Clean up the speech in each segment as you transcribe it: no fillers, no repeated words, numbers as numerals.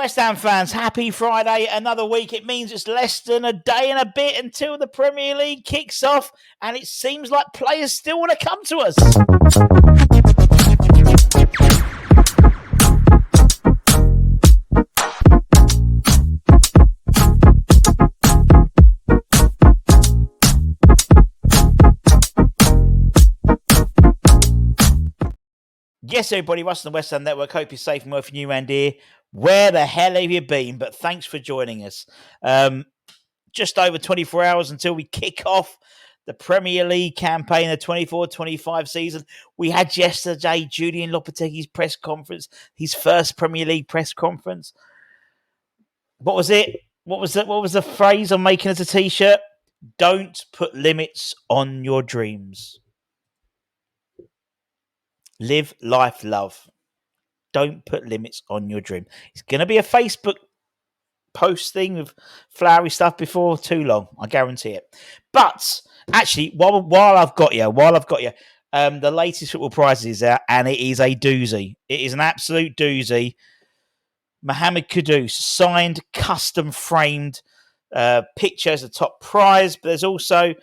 West Ham fans, happy Friday. Another week. It means it's less than a day and a bit until the Premier League kicks off, and it seems like players still want to come to us. Yes, everybody, Russ and the West Ham Network. Hope you're safe and well from you and here. Where the hell have you been? But thanks for joining us. Just over 24 hours until we kick off the Premier League campaign, the 24-25 season. We had yesterday Julian Lopetegui's press conference, his first Premier League press conference. What was it? What was the phrase on making us a t-shirt? Don't put limits on your dreams. Live, life, love. Don't put limits on your dream. It's going to be a Facebook post thing with flowery stuff before too long. I guarantee it. But actually, while I've got you, the latest football prizes is out, and it is a doozy. It is an absolute doozy. Mohamed Kudus, signed, custom framed picture as the top prize, but there's also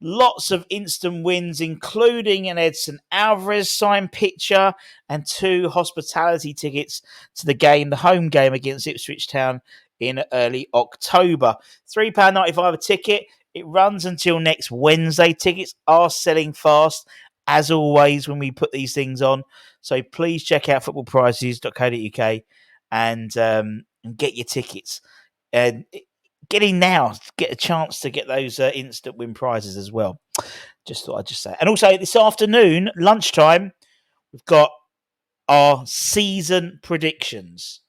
lots of instant wins, including an Edson Alvarez signed picture and 2 hospitality tickets to the home game against Ipswich Town in early October. £3.95 a ticket. It runs until next Wednesday. Tickets are selling fast, as always, when we put these things on. So please check out footballprizes.co.uk and get your tickets. Get in now, get a chance to get those instant win prizes as well. Just thought I'd just say. And also this afternoon, lunchtime, we've got our season predictions.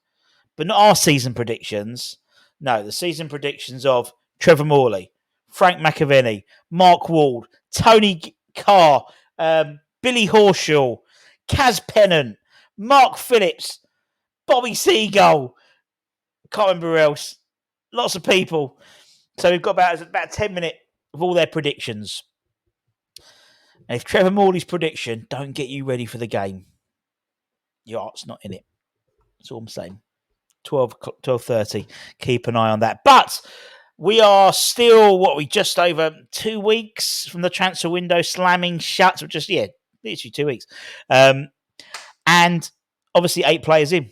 But not our season predictions. No, the season predictions of Trevor Morley, Frank McAvenny, Mark Ward, Tony Carr, Billy Horschel, Kaz Pennant, Mark Phillips, Bobby Seagull, can't remember who else. Lots of people. So we've got about 10 minutes of all their predictions. And if Trevor Morley's prediction don't get you ready for the game, your heart's not in it. That's all I'm saying. 12:30. Keep an eye on that. But we are still, just over 2 weeks from the transfer window slamming shut. So literally 2 weeks. And obviously 8 players in.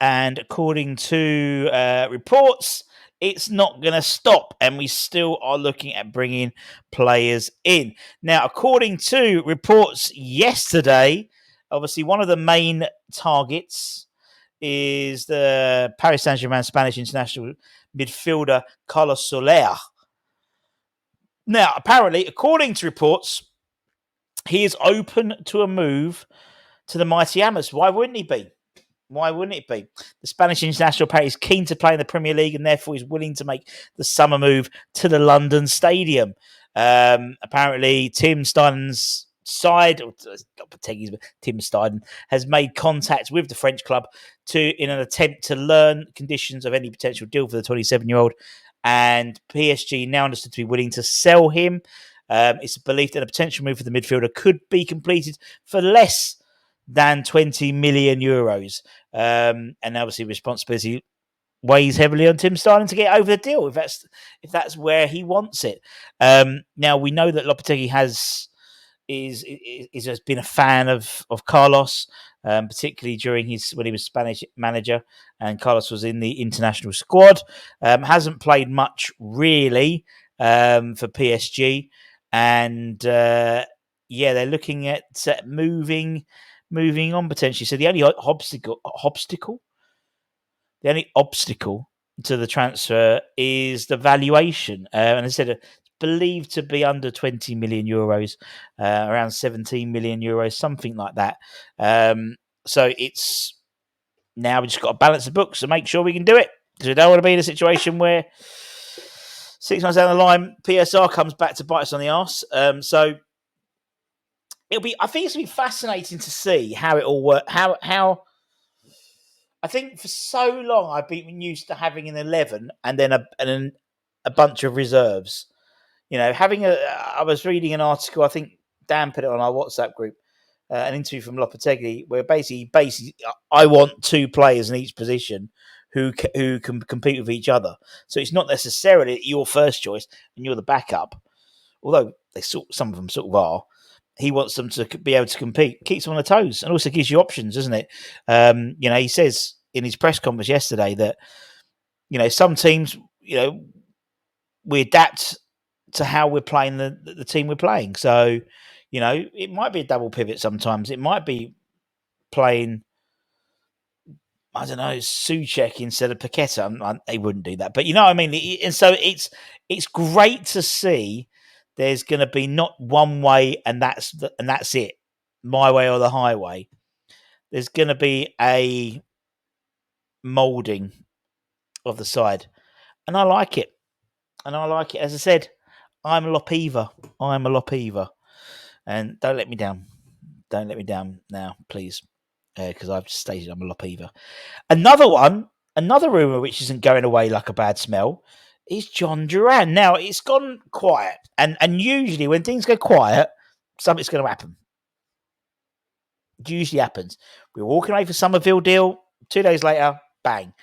And according to reports, it's not going to stop. And we still are looking at bringing players in. Now, according to reports yesterday, obviously one of the main targets is the Paris Saint-Germain Spanish international midfielder Carlos Soler. Now, apparently, according to reports, he is open to a move to the Mighty Hammers. Why wouldn't he be? Why wouldn't it be? The Spanish international player is keen to play in the Premier League and therefore is willing to make the summer move to the London Stadium. Apparently, Tim Steiden's side, or not Pategui's, but Tim Steiden, has made contact with the French club in an attempt to learn conditions of any potential deal for the 27-year-old. And PSG now understood to be willing to sell him. It's believed that a potential move for the midfielder could be completed for less than 20 million euros. And obviously responsibility weighs heavily on Tim Steiden to get over the deal if that's where he wants it. Now we know that Lopetegui has been a fan of Carlos, particularly during when he was Spanish manager and Carlos was in the international squad. Hasn't played much really for PSG, and they're looking at moving on potentially. So the only obstacle to the transfer is the valuation. And I said it's believed to be under 20 million euros, around 17 million euros, something like that. So it's now we just got to balance the books and make sure we can do it, because we don't want to be in a situation where 6 months down the line, PSR comes back to bite us on the arse. So I think it's going to be fascinating to see how it all works. How I think for so long I've been used to having an 11 and then a bunch of reserves. You know, I was reading an article, I think Dan put it on our WhatsApp group, an interview from Lopetegui where basically, I want two players in each position who can compete with each other. So it's not necessarily your first choice and you're the backup, although some of them sort of are. He wants them to be able to compete, keeps them on their toes, and also gives you options, doesn't it? He says in his press conference yesterday that some teams, we adapt to how we're playing the team we're playing. So, it might be a double pivot sometimes. It might be playing, I don't know, Souček instead of Paqueta. They wouldn't do that, but you know what I mean. And so it's great to see. There's going to be not one way, and that's it, my way or the highway. There's going to be a moulding of the side, and I like it. As I said, I'm a Lopever. And don't let me down. Don't let me down now, please, because I've stated I'm a Lopever. Another rumour which isn't going away like a bad smell is John Duran. Now, it's gone quiet, and usually when things go quiet, something's going to happen. It usually happens. We were walking away for Somerville deal. 2 days later, bang.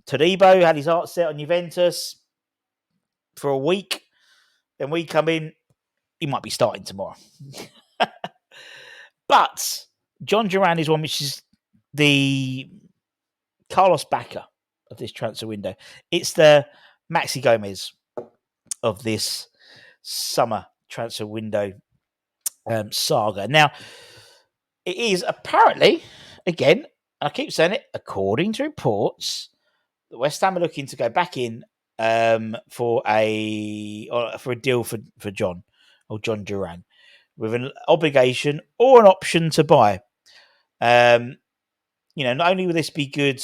Todibo had his heart set on Juventus for a week. Then we come in, he might be starting tomorrow. But John Duran is one which is the Carlos Bacca of this transfer window. It's the Maxi Gomez of this summer transfer window saga. Now, it is apparently, again, I keep saying it, according to reports, that West Ham are looking to go back in for a deal for John Duran with an obligation or an option to buy. Not only will this be good,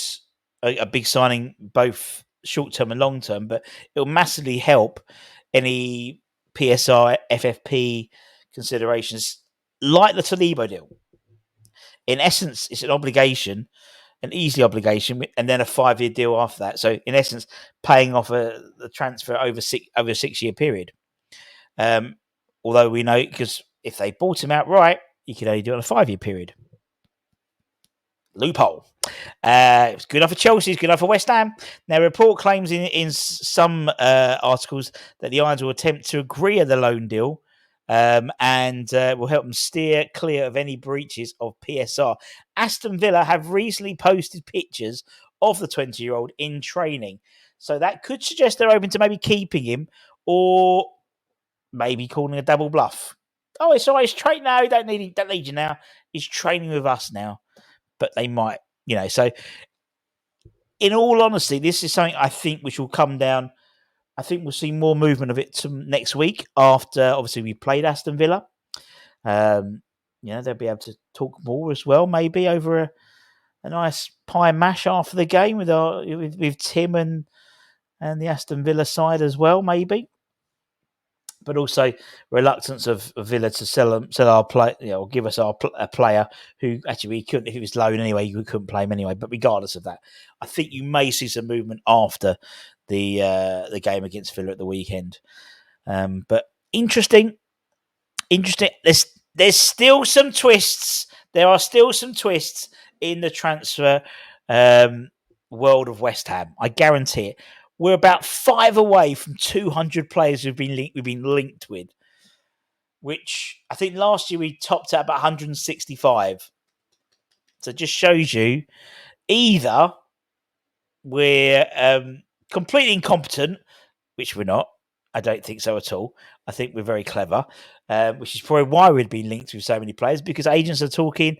a big signing, both short term and long term, but it will massively help any PSI, FFP considerations like the Todibo deal. In essence, it's an obligation, an easy obligation, and then a 5-year deal after that. So, in essence, paying off the transfer over a 6-year period. Although we know, because if they bought him outright, you could only do it on a 5-year period. Loophole. It's good enough for Chelsea, it's good enough for West Ham. Now, report claims in some articles that the Irons will attempt to agree on the loan deal and will help them steer clear of any breaches of PSR. Aston Villa have recently posted pictures of the 20-year-old in training. So that could suggest they're open to maybe keeping him or maybe calling a double bluff. Oh, it's always training now. Don't need you now. He's training with us now. But they might, so in all honesty, this is something I think which will come down. I think we'll see more movement of it next week after, obviously, we played Aston Villa. They'll be able to talk more as well, maybe over a nice pie and mash after the game with Tim and the Aston Villa side as well, maybe. But also reluctance of Villa to sell our play, or give us a player who actually we couldn't, if he was loan anyway, we couldn't play him anyway. But regardless of that, I think you may see some movement after the game against Villa at the weekend. But interesting. There's still some twists. There are still some twists in the transfer world of West Ham. I guarantee it. We're about 5 away from 200 players we've been linked with, which I think last year we topped at about 165. So it just shows you either we're completely incompetent, which we're not. I don't think so at all. I think we're very clever, which is probably why we'd been linked with so many players, because agents are talking,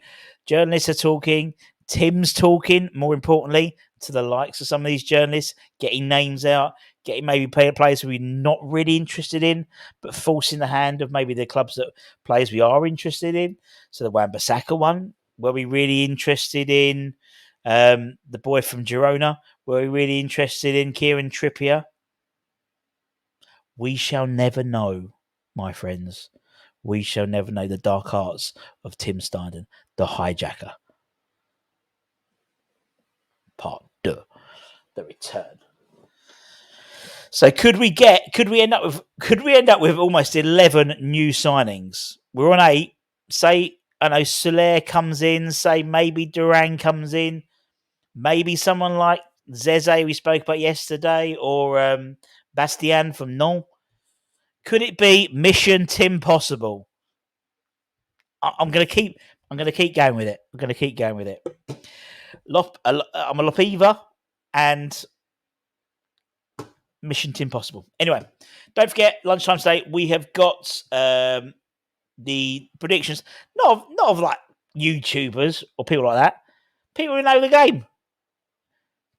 journalists are talking, Tim's talking, more importantly, to the likes of some of these journalists, getting names out, getting maybe players who we're not really interested in, but forcing the hand of maybe the clubs that players we are interested in. So the Wan-Bissaka one, were we really interested in? The boy from Girona, were we really interested in Kieran Trippier? We shall never know, my friends. We shall never know the dark arts of Tim Steindl, the hijacker. Part 2, the return. So could we end up with almost 11 new signings? We're on 8. Say I know Soler comes in, say maybe Duran comes in, maybe someone like Zeze we spoke about yesterday, or Bastien from Nantes. Could it be Mission Tim Possible? I'm going to keep going with it. I'm going to keep going with it. I'm a Lopiva and Mission Tim Possible. Anyway, don't forget lunchtime today. We have got the predictions, not of like YouTubers or people like that. People who know the game.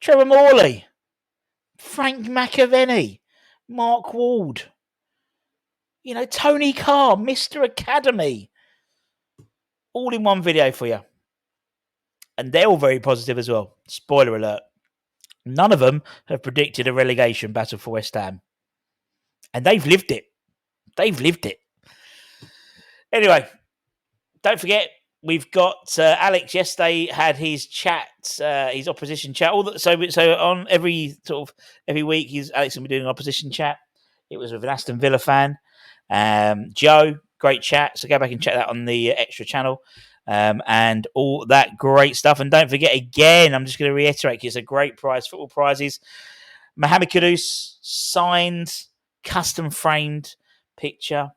Trevor Morley, Frank McAvenny, Mark Ward. You know, Tony Carr, Mr. Academy. All in one video for you. And they're all very positive as well. Spoiler alert. None of them have predicted a relegation battle for West Ham. And they've lived it. They've lived it. Anyway, don't forget, we've got Alex yesterday had his chat, his opposition chat. So on every week, Alex will be doing an opposition chat. It was with an Aston Villa fan. Joe, great chat. So go back and check that on the extra channel. And all that great stuff. And don't forget, again, I'm just going to reiterate, it's a great prize, football prizes. Mohamed Kudus, signed, custom framed picture,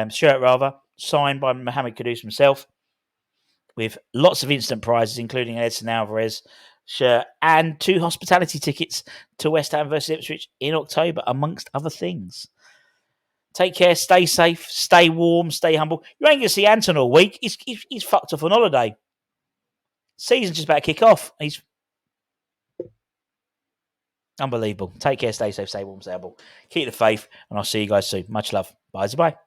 shirt rather, signed by Mohamed Kudus himself, with lots of instant prizes, including an Edson Alvarez shirt and 2 hospitality tickets to West Ham versus Ipswich in October, amongst other things. Take care, stay safe, stay warm, stay humble. You ain't going to see Anton all week. He's fucked off on holiday. Season's just about to kick off. He's unbelievable. Take care, stay safe, stay warm, stay humble. Keep the faith, and I'll see you guys soon. Much love. Bye-bye.